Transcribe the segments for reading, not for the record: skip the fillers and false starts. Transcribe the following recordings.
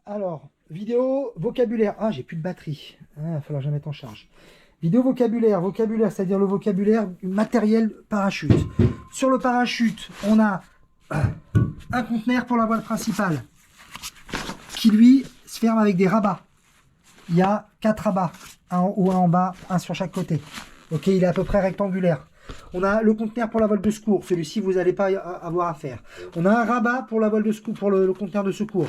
Alors, vidéo vocabulaire. Ah, j'ai plus de batterie. Il va falloir que je la mette en charge. Vidéo vocabulaire. Vocabulaire, c'est-à-dire le vocabulaire matériel parachute. Sur le parachute, on a un conteneur pour la voile principale qui, lui, se ferme avec des rabats. Il y a 4 rabats, un en haut, un en bas, un sur chaque côté. Ok, il est à peu près rectangulaire. On a le conteneur pour la voile de secours. Celui-ci, vous n'allez pas avoir à faire. On a un rabat pour la voile de secours, pour le conteneur de secours.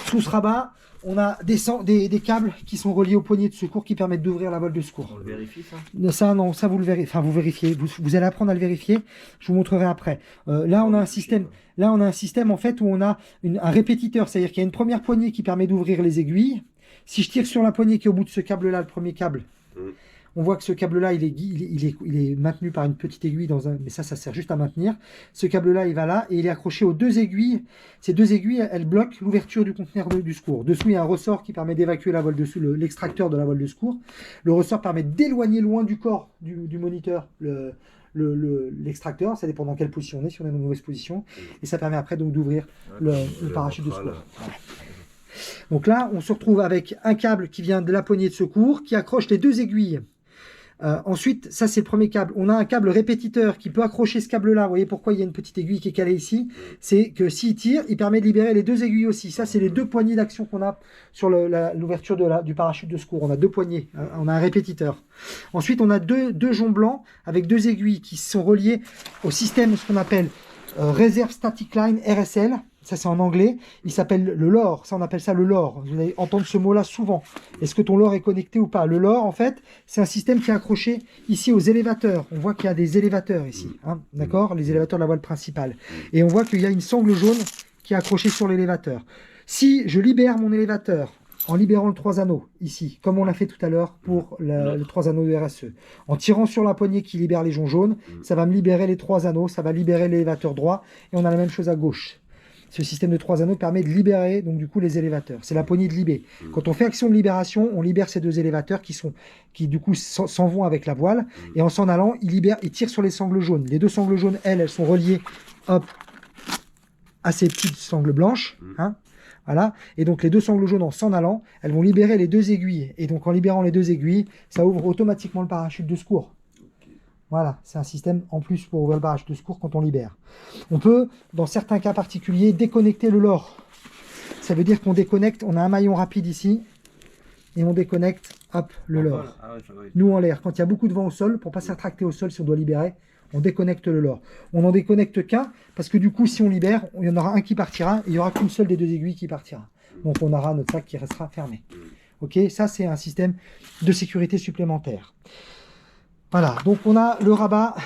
Sous ce rabat, on a des câbles qui sont reliés au poignet de secours qui permettent d'ouvrir la voile de secours. On le vérifie ça? Ça, non, ça vous le vérifiez. Enfin, vous vérifiez. Vous allez apprendre à le vérifier. Je vous montrerai après. Là, on a un système. Là, on a un système en fait où on a un répétiteur, c'est-à-dire qu'il y a une première poignée qui permet d'ouvrir les aiguilles. Si je tire sur la poignée qui est au bout de ce câble-là, le premier câble, on voit que ce câble-là, il est maintenu par une petite aiguille dans un. Mais ça sert juste à maintenir. Ce câble-là, il va là et il est accroché aux 2 aiguilles. Ces 2 aiguilles, elles bloquent l'ouverture du conteneur du secours. Dessous, il y a un ressort qui permet d'évacuer la voile de secours, l'extracteur de la voile de secours. Le ressort permet d'éloigner loin du corps du moniteur l'extracteur. Ça dépend dans quelle position on est, si on est dans une mauvaise position. Et ça permet après donc d'ouvrir le parachute de secours. Voilà. Donc là, on se retrouve avec un câble qui vient de la poignée de secours, qui accroche les 2 aiguilles. Ensuite, ça c'est le premier câble. On a un câble répétiteur qui peut accrocher ce câble-là. Vous voyez pourquoi il y a une petite aiguille qui est calée ici? C'est que s'il tire, il permet de libérer les 2 aiguilles aussi. Ça, c'est les 2 poignées d'action qu'on a sur l'ouverture du parachute de secours. On a 2 poignées. On a un répétiteur. Ensuite, on a deux joncs blancs avec 2 aiguilles qui sont reliées au système, ce qu'on appelle Reserve Static Line, RSL. Ça, c'est en anglais. Il s'appelle le LOR. Ça, on appelle ça le LOR. Vous allez entendre ce mot-là souvent. Est-ce que ton LOR est connecté ou pas? Le LOR, en fait, c'est un système qui est accroché ici aux élévateurs. On voit qu'il y a des élévateurs ici. Hein, d'accord? Les élévateurs de la voile principale. Et on voit qu'il y a une sangle jaune qui est accrochée sur l'élévateur. Si je libère mon élévateur en libérant le 3 anneaux, ici, comme on l'a fait tout à l'heure pour le 3 anneaux de RSE, en tirant sur la poignée qui libère les joncs jaunes, ça va me libérer les 3 anneaux, ça va libérer l'élévateur droit, et on a la même chose à gauche. Ce système de 3 anneaux permet de libérer donc du coup les élévateurs. C'est la poignée de libé. Quand on fait action de libération, on libère ces 2 élévateurs qui du coup s'en vont avec la voile. Et en s'en allant, ils tirent sur les sangles jaunes. Les 2 sangles jaunes, elles sont reliées hop, à ces petites sangles blanches. Hein, voilà. Et donc les 2 sangles jaunes en s'en allant, elles vont libérer les 2 aiguilles. Et donc en libérant les 2 aiguilles, ça ouvre automatiquement le parachute de secours. Voilà, c'est un système en plus pour ouvrir le barrage de secours quand on libère. On peut, dans certains cas particuliers, déconnecter le LOR. Ça veut dire qu'on déconnecte, on a un maillon rapide ici, et on déconnecte, hop, le LOR. Nous en l'air, quand il y a beaucoup de vent au sol, pour ne pas se rétracter au sol si on doit libérer, on déconnecte le LOR. On n'en déconnecte qu'un, parce que du coup, si on libère, il y en aura un qui partira, et il n'y aura qu'une seule des 2 aiguilles qui partira. Donc on aura notre sac qui restera fermé. Ok, ça c'est un système de sécurité supplémentaire. Voilà, donc on a le rabat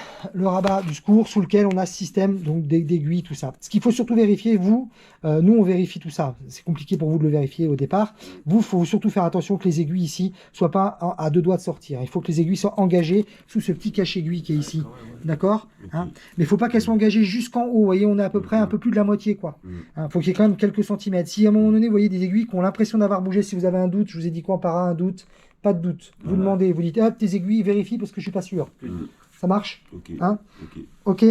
du secours sous lequel on a ce système d'aiguilles, tout ça. Ce qu'il faut surtout vérifier, nous on vérifie tout ça. C'est compliqué pour vous de le vérifier au départ. Vous, il faut surtout faire attention que les aiguilles ici soient pas à 2 doigts de sortir. Il faut que les aiguilles soient engagées sous ce petit cache-aiguille qui est ici. D'accord, hein? Mais il ne faut pas qu'elles soient engagées jusqu'en haut. Vous voyez, on est à peu près un peu plus de la moitié, quoi. Il faut qu'il y ait quand même quelques centimètres. Si à un moment donné, vous voyez des aiguilles qui ont l'impression d'avoir bougé, si vous avez un doute, je vous ai dit quoi par un doute? Pas de doute. Vous demandez, vous dites, hop, tes aiguilles, vérifie parce que je suis pas sûr. Ça marche? Hein? Ok.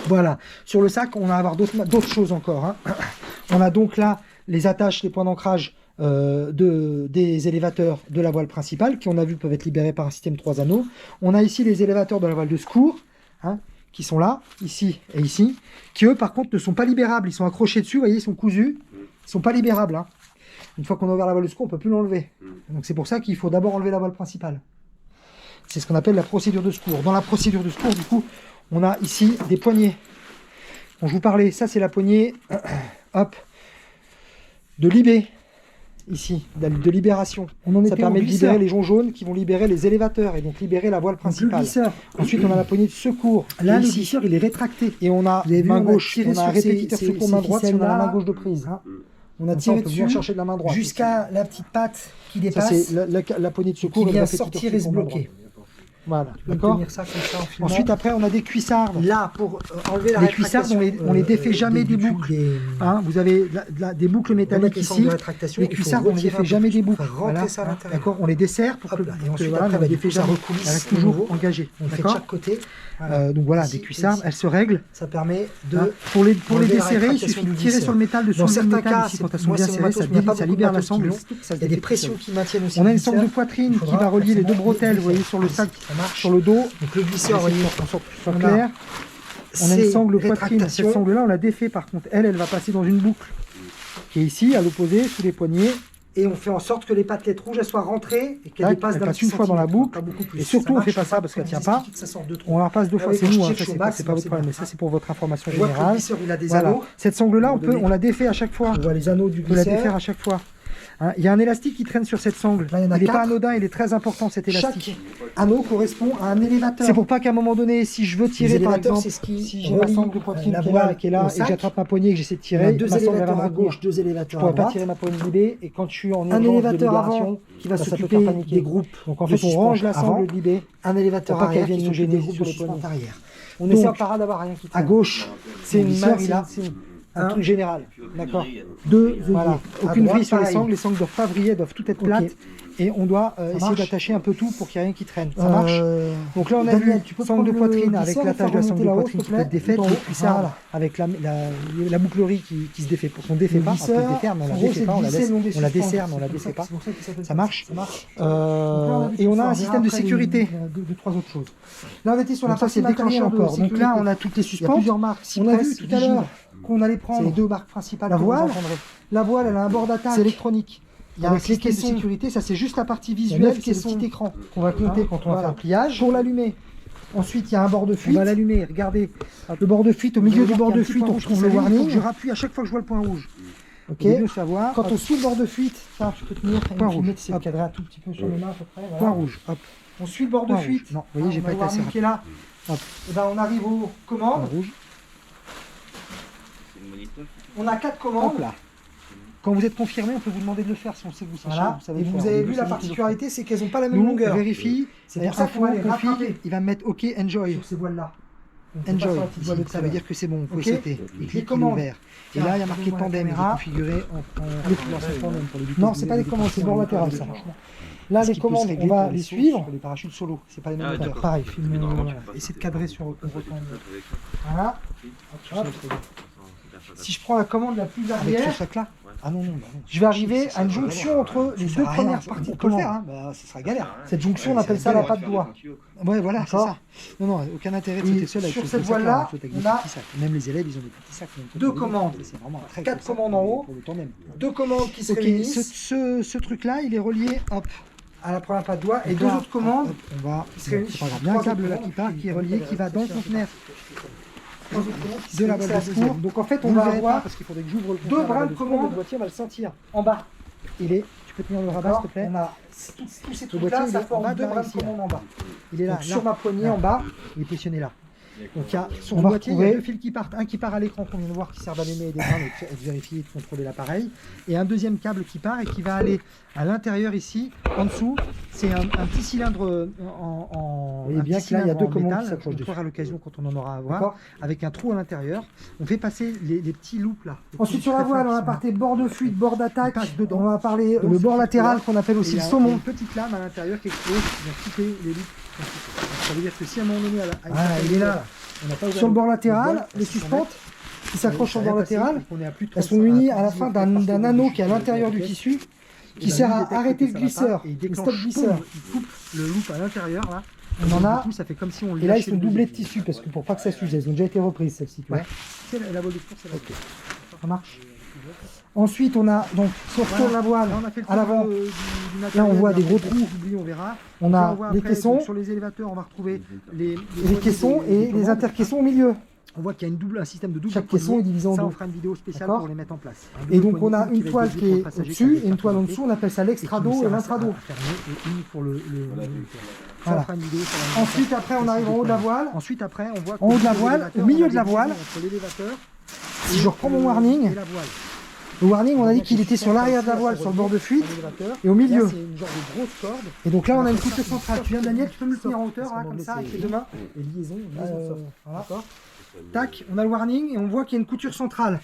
Voilà. Sur le sac, on va avoir d'autres choses encore. Hein. On a donc là les attaches, les points d'ancrage des élévateurs de la voile principale, qui on a vu peuvent être libérés par un système 3 anneaux. On a ici les élévateurs de la voile de secours, hein, qui sont là, ici et ici, qui eux par contre ne sont pas libérables. Ils sont accrochés dessus, vous voyez, ils sont cousus. Ils ne sont pas libérables. Hein. Une fois qu'on a ouvert la voile de secours, on ne peut plus l'enlever. Donc c'est pour ça qu'il faut d'abord enlever la voile principale. C'est ce qu'on appelle la procédure de secours. Dans la procédure de secours, du coup, on a ici des poignées. Dont je vous parlais, ça c'est la poignée hop, de libé, ici, de libération. Ça permet de libérer les joncs jaunes qui vont libérer les élévateurs et donc libérer la voile principale. Ensuite, on a la poignée de secours. Là, le glisseur, il est rétracté. Et on a main gauche, on a un répétiteur secours main droite, si on a la main gauche de prise. On a tiré dessus chercher de la main droite jusqu'à la petite patte qui dépasse. Ça, c'est la poignée de secours qui vient sortir et se bloquer. Voilà, Tu peux d'accord. tenir ça comme ça en filmant. Ensuite, après, on a des cuissardes. Là, pour enlever la Les cuissardes, on les défait jamais des boucles. Hein, vous avez des boucles métalliques ici. Les cuissardes, on ne les défait jamais des boucles. Rentrer ça à l'intérieur. D'accord, on les desserre pour que, et ensuite, voilà, après, on les du défait coup, ça jamais. recoulisse Elle reste de toujours nouveau. engagée. On fait de D'accord. chaque côté. Donc voilà, Ici, des cuissardes, ici. elles se règlent. Ça permet de... Hein, pour les enlever la desserrer, il rétractation suffit de du tirer glisseur. sur le métal, de Dans soulever le certains métal cas, ici, quand elles sont moi, bien c'est mon serrées, matos, ça mais il n'y a pas ça beaucoup de libère la matos sangle. qui l'ont. Ça se Il y a des défait pressions tout seul. qui maintiennent aussi On a le une sangle de glisseur. poitrine Il qui faudra va relier les deux forcément bretelles, vous voyez, défaire. sur le sac, Ça marche. sur le dos. Donc le glisseur, vous voyez, On soit on a clair. On a une ces sangle poitrine. Cette rétractations. sangle-là, on la défait par contre. Elle va passer dans une boucle qui est ici, à l'opposé, sous les poignets. Et on fait en sorte que les pâtelettes rouges elles soient rentrées et qu'elles Tac, dépassent elle d'un passe petit une fois dans la centimètre, boucle. pas beaucoup plus. Et surtout, Ça on marche fait pas ça parce qu'elle tient pas. que ça sort de On la repasse deux Ah fois, oui, c'est quand nous, je hein, tire, ça, je suis c'est au pas, max, c'est pas donc votre c'est problème, bien. mais ça c'est pour votre information On voit que le générale. glisseur il a des Voilà. anneaux. Cette sangle-là, On va on la défait à chaque fois. On voit les anneaux du On peut la défaire glisseur. à chaque fois. Hein, il y a un élastique qui traîne sur cette sangle. Là, il y en a Il n'est pas 4. anodin, il est très important cet élastique. Chaque anneau correspond à un élévateur. C'est pour pas qu'à un moment donné, si je veux tirer par élévateurs, exemple, c'est ce qui si j'ai ma relie sangle de poitrine la qui est voile là, qui est là au et que sac. j'attrape ma poignée et que j'essaie de On tirer, a deux ma sangle va élévateurs à me retenir. gauche, deux Je élévateurs à pourrais pas droite. tirer ma poignée libée et quand je suis en Un urgence de élévateur libération, avant qui va ça peut s'occuper faire paniquer. des groupes. Donc en de fait, on range la suspente avant. sangle libée. Un élévateur Pour pas qu'elle arrière vienne qui nous s'occupe gêner des groupes sur de les poignets. suspente arrière. On Donc, essaie par d'avoir rien qui à traîne. gauche, c'est une glisseur, main, c'est un truc général. D'accord. deux œillets. Voilà. À Aucune droite, vrille sur les pareil. sangles doivent pas vriller, elles doivent toutes être Ok. plates. Et on doit essayer marche d'attacher un peu tout pour qu'il n'y ait rien qui traîne. Ça marche. Donc là, on a Daniel, vu tu peux sangle de prendre le poitrine avec glisseur et l'attache de faire la sangle de remonter poitrine là-haut, qui peut être s'il te plaît, défaite, tout en le haut. cuissard Voilà. avec la bouclerie qui se défait. Pour qu'on ne défait Le pas, glisseur, on peut défaire, mais on la en gros, défait c'est pas, on la glisser laisse, le long des on la suspentes. dessert, mais on la C'est défait pour pas. ça que ça s'appelle Ça marche. Ça marche. Et on a un système de sécurité. Deux, trois autres choses. Là, on était sur la Donc ça, partie c'est le déclencheur de encore. Donc sécurité. là, on a toutes les Il y a suspentes. plusieurs marques. On a vu Cypress, tout à l'heure Vigile. qu'on allait C'est prendre les deux marques principales. la que vous voile. entendrez. La voile, elle a un bord d'attaque. C'est électronique. Il y a un Avec les système de caissons. sécurité, ça c'est juste la partie Il y a visuelle, 9 c'est le caissons petit écran. qu'on va compter quand on va Voilà. faire le pliage. Pour l'allumer, Ensuite, il y a un bord de on fuite. va l'allumer, regardez. Le bord de fuite, au milieu du bord de fuite, on retrouve le warning. Je rappuie à chaque fois que je vois le point rouge. Ok. Au début, savoir. Quand on suit le bord de fuite, ça, je peux tenir. Point rouge. C'est cadré un tout petit peu sur les mains à peu près. Point Voilà. rouge. Hop. On suit le bord de Point fuite. rouge. Non, vous voyez, j'ai on pas a été le assez warning qui est là. Hop. Et ben, on arrive aux Point commandes. rouge. On a 4 commandes. Hop là. Quand vous êtes confirmé, on peut vous demander de le faire si on sait que vous savez. Voilà. savez Et le vous faire. avez Au vu début, la c'est nous qui le particularité, c'est qu'elles n'ont pas la faisons. même Nous, on longueur. vérifie. C'est pour ça qu'on va les rattraper Il va mettre OK, enjoy. sur ces voiles-là. On fait pas Enjoy. sur la petite voile de tout Ça à veut l'heure. dire que c'est bon, vous pouvez Ok. sauter. Il Les clique, il est commandes. ouvert. Et Tiens, là, il y a marqué donne-moi la tandem. Il est caméra. configuré en tandem pour les Non, c'est pas des commandes, c'est le bord latéral, ça. Là, les commandes, on va les suivre. Les parachutes solo, c'est pas les mêmes Ah, moteurs. d'accord. Pareil, filme. Normalement, Voilà. Essayez de cadrer sur on retourne Voilà. Hop. Si je prends la commande la plus avec ce arrière, sac-là. Ah non, non, bah non. je vais arriver à une jonction entre les deux premières parties On de peut le commande. faire, hein. Bah, ce sera galère. Cette jonction, on appelle ça la patte doigt. Ouais, voilà, c'est D'accord. ça. Non, non, aucun intérêt de Et sauter seul avec sur ce cette petit voile-là, sac-là, avec des on a petits sacs. Même les élèves, ils ont des petits sacs. même deux pour les commandes. élèves. C'est vraiment un très 4 gros sac commandes en haut. pour le tandem. 2 commandes qui se Ok, réunissent ce truc-là, il est relié, hop. à la première patte doigt et Donc 2 là, autres commandes. hop, on va, qui se réunissent c'est pas grave, sur il y a un 3 câble là autres qui part, qui est commandes. relié, qui va dans le conteneur De la balle de secours. Donc en fait, on Vous va le verrez pas avoir parce qu'il faudrait que j'ouvre le deux conteneur, brins la de balle secours, commande. le boîtier, on va le sentir. en bas. Tu peux tenir le rabat, s'il te plaît. On a tous ces Le boîtier, trucs-là, il ça est en forme bas, 2 là, brins de ici, commande en bas. Il est là, Donc, sur ma poignée là. en bas, il est positionné là. Donc il y a sur On le va boîtier, il y a retrouver- 2 fils qui partent. Un qui part à l'écran qu'on vient de voir qui sert d'allumer et d'éteindre et de vérifier et de contrôler l'appareil. Et un deuxième câble qui part et qui va aller à l'intérieur ici, en dessous. C'est un petit cylindre en voyez un bien petit que là, il y a cylindre 2 en commandes métal, qui s'accrochent on dessus. fera l'occasion quand on en aura à voir, D'accord. avec un trou à l'intérieur. On fait passer les petits loops là. Les Ensuite petits sur la très voile, fins on qui va sont partir bord de fuite, bord d'attaque. Il passe dedans. On va parler Dans le ce bord petit latéral trou-là. qu'on appelle Et aussi il y le a saumon. une petite lame à l'intérieur qui explose, qui vient couper les loops. Donc, ça veut dire que si à un moment donné, à une Voilà, certaine il est là. hauteur, on n'a pas ouvert Sur le bord boîte, latéral, les 600 suspentes qui s'accrochent au bord latéral, on est à plus de elles sont 35, munies à à la plus fin de d'un 10 anneau mètres qui est à l'intérieur du tissu, qui Et sert ben, lui, à il arrêter le détecte que ça va glisseur, pas, et il le déclenche, stop glisseur. boum, il coupe le loop à l'intérieur là. On en Et a. du coup, ça fait comme si on Et là, ils lâchait sont le doublés de deuxième. tissu parce que pour pas que ça s'use, elles ont déjà été reprises celles-ci. Tu vois. Ouais. C'est la voile de course, c'est la Ok. Ça marche. Ensuite, on a donc si on retourne Voilà. la voile Là, on a fait le à l'avant. tour du Là, matériel, on voit il y des a gros un peu trous. d'oubli, on verra. On Puis a voit les après, caissons, donc, sur les élévateurs, on va retrouver les les caissons et les intercaissons au milieu. On voit qu'il y a un système de double Chaque caisson est divisé en Ça, on deux. fera une vidéo spéciale D'accord. pour les mettre en place. Et donc on a double une poignée toile va être qui dédiée est pour le passager au-dessus qui et une a toile en sécurité. dessous, on appelle ça Et qui l'extrado nous et sert à l'intrado. fermer et une pour le Ça, Voilà. on fera une vidéo sur la Ensuite, après, on arrive en haut de la voile. Ensuite, après, on voit En haut de la qu'au voile, l'élévateur, au milieu on a de la des voile, liaisons entre l'élévateur Si et je reprends mon le- warning, et la voile. Le warning, on a dit qu'il était sur l'arrière de la voile, sur le bord de fuite, et au milieu. C'est une genre de grosse corde. Et donc là, on a une couture centrale. Tu viens, Daniel, tu peux me le tenir en hauteur, là, comme ça, avec les deux mains. Et liaison soft. Voilà. D'accord. Tac, on a le warning et on voit qu'il y a une couture centrale.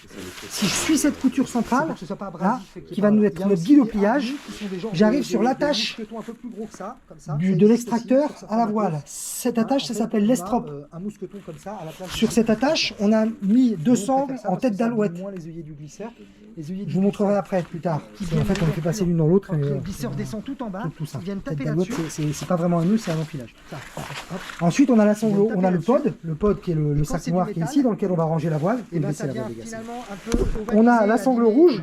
Si je suis cette couture centrale, Que ce soit pas là, abrasif, et qui va nous être notre guide au pliage, j'arrive j'arrive sur l'attache un peu plus gros que ça, comme ça. de l'extracteur à la voile. Cette attache, ça s'appelle l'estrop. Un mousqueton comme ça à la place. Sur cette attache, on a mis deux sangles en tête d'alouette. Les œillets du glisseur. Je vous montrerai après, plus tard. En fait, on les fait passer l'une dans l'autre. Quand le glisseur descend tout en bas, tout ça. ils viennent Tête taper d'alouette, là-dessus. c'est pas vraiment un nœud, c'est un enfilage. Ensuite, on a la sangle, on a le pod qui est le sac c'est noir du qui est métal, ici, dans lequel on va ranger la voile et Et ben baisser ça la vient voile. finalement un peu. On a la sangle rouge.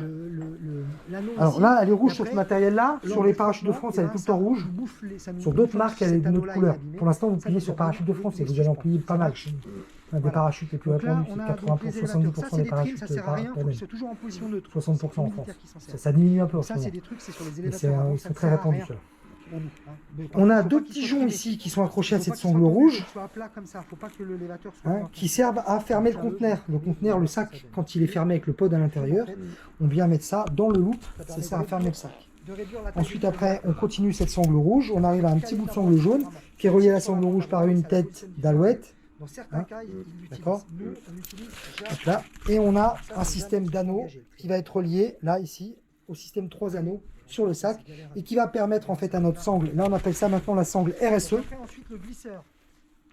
L'anneau Alors ici. là, elle est rouge Et sur ce après, matériel-là. lors Sur du les parachutes de frottement, France, elle est tout le temps rouge. Sur d'autres marques, elle est d'une autre couleur. Pour l'instant, vous pliez sur parachute de France et vous allez en plier pas mal. Un des parachutes les plus Donc là, répandus, on c'est a 80 donc pour les 70% élévateurs. Ça, c'est des des primes, parachutes ça sert à rien, il faut par qu'ils soient toujours en position neutre. 60% en C'est France. militaire qui s'en sert. Ça diminue un peu en ce Ça, moment. c'est des trucs, c'est sur les Mais élévateurs. avant, ils ça sont ne très sert à répandus. rien Ça. pour nous, hein. Donc, On a faut deux pas qu'ils petits soient joncs coupés. ici qui sont accrochés à Faut cette pas qu'ils sangle soient rouge, qu'ils soient plats comme ça. Faut pas que l'élévateur soit hein, qui servent à fermer le conteneur. Le conteneur, le sac, quand il est fermé avec le pod à l'intérieur, on vient mettre ça dans le loop, ça sert à fermer le sac. Ensuite, après, on continue cette sangle rouge, on arrive à un petit bout de sangle jaune qui est relié à la sangle rouge par une tête d'alouette. Dans certains Hein, cas, ils l'utilisent. d'accord. Nous, on utilise Donc là, et on a un système d'anneaux qui va être relié, là, ici, au système 3 anneaux sur le sac et qui va permettre en fait à notre sangle, là on appelle ça maintenant la sangle RSE, ensuite le glisseur.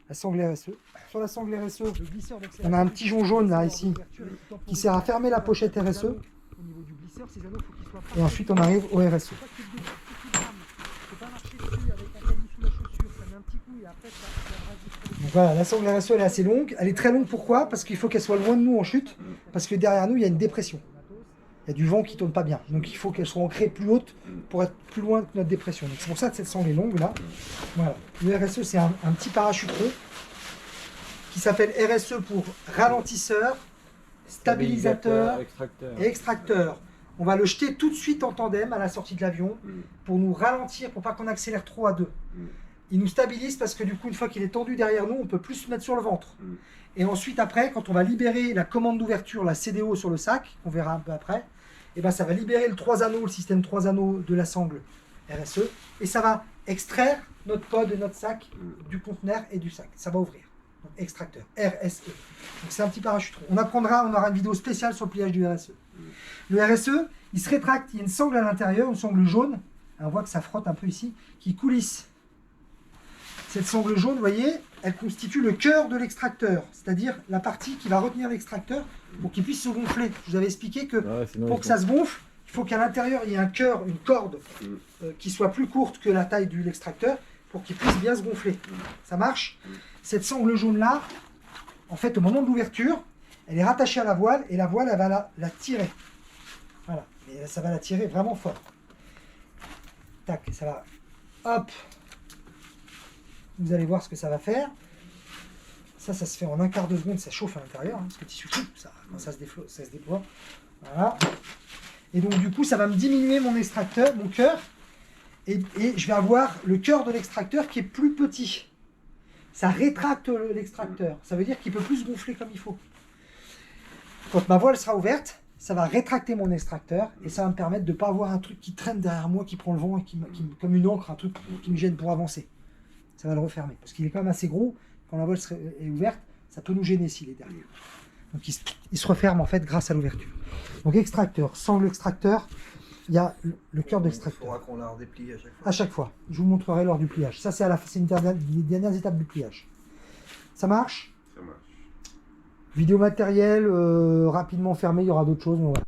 la sangle RSE. Sur la sangle RSE, Le glisseur, donc, c'est on a un petit jonc jaune là, ici, qui sert à fermer la pochette RSE. Au niveau du glisseur, ces anneaux, faut qu'ils soient Et ensuite on arrive au RSE. Faut pas qu'il y ait de faut pas marcher dessus avec un caillou sous la chaussure, ça met un petit coup et après ça abrasif. Donc voilà, la sangle RSE elle est assez longue. Elle est très longue, pourquoi? Parce qu'il faut qu'elle soit loin de nous en chute, parce que derrière nous il y a une dépression. Il y a du vent qui tourne pas bien, donc il faut qu'elle soit ancrée plus haute pour être plus loin de notre dépression. Donc c'est pour ça que cette sangle est longue là. Voilà. Le RSE c'est un petit parachute rond qui s'appelle RSE pour ralentisseur, stabilisateur extracteur. et extracteur. On va le jeter tout de suite en tandem à la sortie de l'avion pour nous ralentir, pour pas qu'on accélère trop à deux. Il nous stabilise parce que du coup, une fois qu'il est tendu derrière nous, on peut plus se mettre sur le ventre. Et ensuite, après, quand on va libérer la commande d'ouverture, la CDO sur le sac, on verra un peu après, et ben ça va libérer le 3 anneaux, le système 3 anneaux de la sangle RSE, et ça va extraire notre pod et notre sac du conteneur et du sac. Ça va ouvrir. Donc, extracteur, RSE. Donc c'est un petit parachute. On aura une vidéo spéciale sur le pliage du RSE. Le RSE, il se rétracte, il y a une sangle à l'intérieur, une sangle jaune, on voit que ça frotte un peu ici, qui coulisse. Cette sangle jaune, vous voyez, elle constitue le cœur de l'extracteur, c'est-à-dire la partie qui va retenir l'extracteur pour qu'il puisse se gonfler. Je vous avais expliqué que pour que ça se gonfle, il faut qu'à l'intérieur, il y ait un cœur, une corde qui soit plus courte que la taille de l'extracteur pour qu'il puisse bien se gonfler. Ça marche? Cette sangle jaune-là, en fait, au moment de l'ouverture, elle est rattachée à la voile et la voile, elle va la tirer. Voilà, et ça va la tirer vraiment fort. Tac, ça va. Hop! Vous allez voir ce que ça va faire. Ça se fait en un quart de seconde, ça chauffe à l'intérieur, parce que le tissu chaud, quand ça se déploie. Voilà. Et donc du coup, ça va me diminuer mon extracteur, mon cœur, et je vais avoir le cœur de l'extracteur qui est plus petit. Ça rétracte l'extracteur. Ça veut dire qu'il peut plus se gonfler comme il faut. Quand ma voile sera ouverte, ça va rétracter mon extracteur et ça va me permettre de ne pas avoir un truc qui traîne derrière moi, qui prend le vent et comme une encre, un truc qui me gêne pour avancer. Ça va le refermer. Parce qu'il est quand même assez gros. Quand la voile est ouverte, ça peut nous gêner s'il est derrière. Donc il se referme en fait grâce à l'ouverture. Donc extracteur, sangle extracteur, il y a le cœur d'extracteur. Il faudra qu'on la redéplie à chaque fois. À chaque fois. Je vous montrerai lors du pliage. Ça, c'est une des dernières étapes du pliage. Ça marche? Ça marche. Vidéo matériel, rapidement fermé, il y aura d'autres choses. Mais voilà.